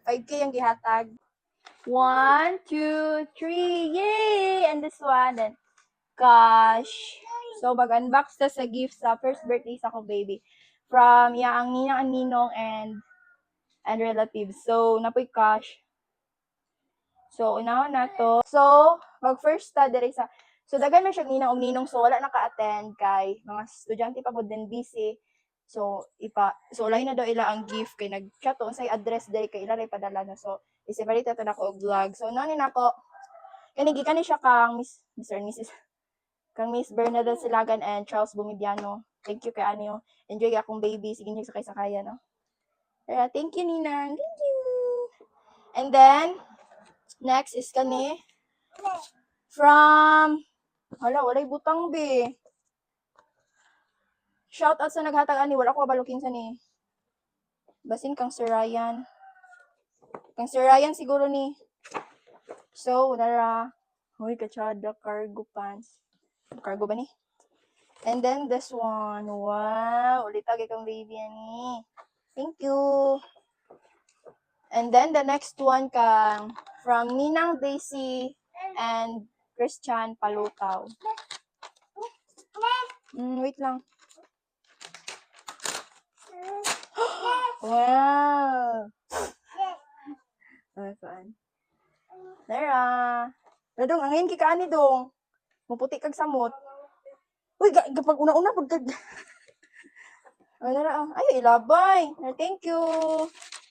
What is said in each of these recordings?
5K yung gihatag. 1, 2, 3, yay! And this one, then, cash. So, mag-unbox ta sa gift sa first birthday sa akong baby. From ang ninang and ninong and relatives. So, napoy cash. So, unahon na to. So, mag-first ta diri sa... So, dagan man siya ninang ninong. So, wala naka-attend kay mga estudyante pa po din busy. So, lain na daw ila ang gift kay nag-chat to unsay address diri kay ila ray padala na. So, i-separate to nako og vlog. So, nani nako kani gikan ni siya kang Mr. and Mrs. kang Miss Bernadette Silagan and Charles Bumidiano. Thank you kay Anio. Enjoy akong baby. Sige niyo sakay-sakayan, no? Kaya, thank you, Ninang. Thank you. And then, next is kani from walay butang be. Shout out sa naghatag ani, wala ko kabalukin sa ni. Basin kang Sir Ryan. Kang Sir Ryan siguro ni. So, nara. Hoy, kachada, cargo pants. Cargo ba ni? And then this one. Wow, ulit lagi kang baby ani. Thank you. And then the next one kang from Ninang Daisy and Christian Palutaw. Wait lang. Wow. Ay, fun. Tara. Dong, angin kika ani dong. Maputi kag samot. Uy, kapag una-una pagkag. Ay, ilabay. Thank you.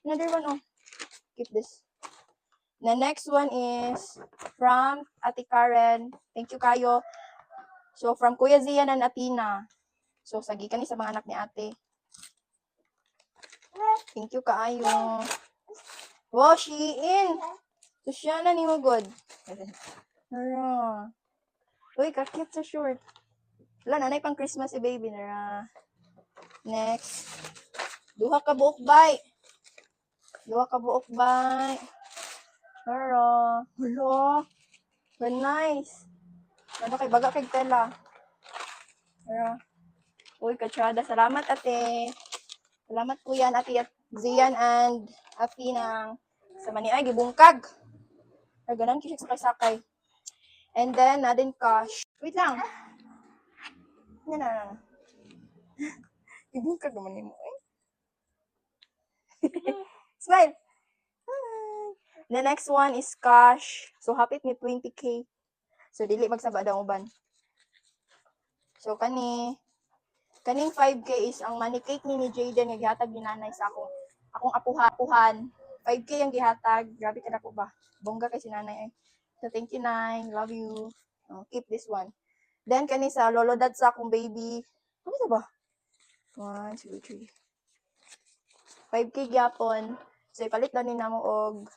Another one, oh. Keep this. The next one is from Ate Karen. Thank you kayo. So, from Kuya Zian and Atina. So, sagikan ni sa mga anak ni ate. Thank you kaayo. Wow, Shein. So, siya na ni mo good. Nara. Uy, kakit sa short. Wala, nanay pang Christmas si baby. Nara. Next. Duha ka buok bay. Nara. Hello. Very nice. Ano kay baga kay tela. Nara. Uy, katsada. Salamat, ate. Salamat po yan, ate Zian and Afi ng sa mani ay gibungkag. Ay ganan kisig sakay-sakay. And then nadin cash. Wait lang. Na. Gibungkag naman nimo eh. Smile. Hi. The next one is cash. So hapit ni 20K. So dili magsaba daw uban. So kaning 5K is ang money cake ni Jaden nga gihatag ni nanay sa akong apuhan. 5K ang gihatag. Grabe ka na po ba? Bongga kay si nanay. So, thank you, Nay. Love you. Keep this one. Then, kani sa lolo dad sa akong baby. Ano sa ba? 1, 2, 3. 5K gyapon. So, ipalit daw ni namo og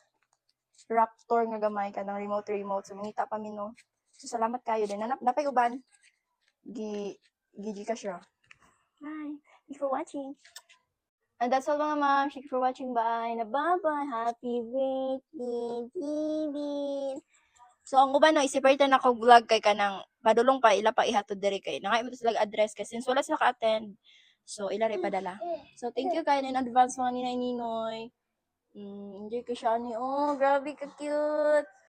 Raptor nga gamay ka ng remote. So, mangita pa mino. So, salamat kayo. Then, napay uban. Gigi ka siya. Bye. Thanks for watching. And that's all mga ma'am. Thank you for watching. Bye. Bye-bye. Happy birthday, Jilin. So, ang uban no, isipalitan na ako vlog kay kanang padulong pa, ila pa ihatod diri kay. Nangay mo sila address kasi since wala sila ka-attend. So, ila rin padala. So, thank you kayo in advance mga ninay-ninoy. Enjoy ko siya ni. Oh, grabe ka cute.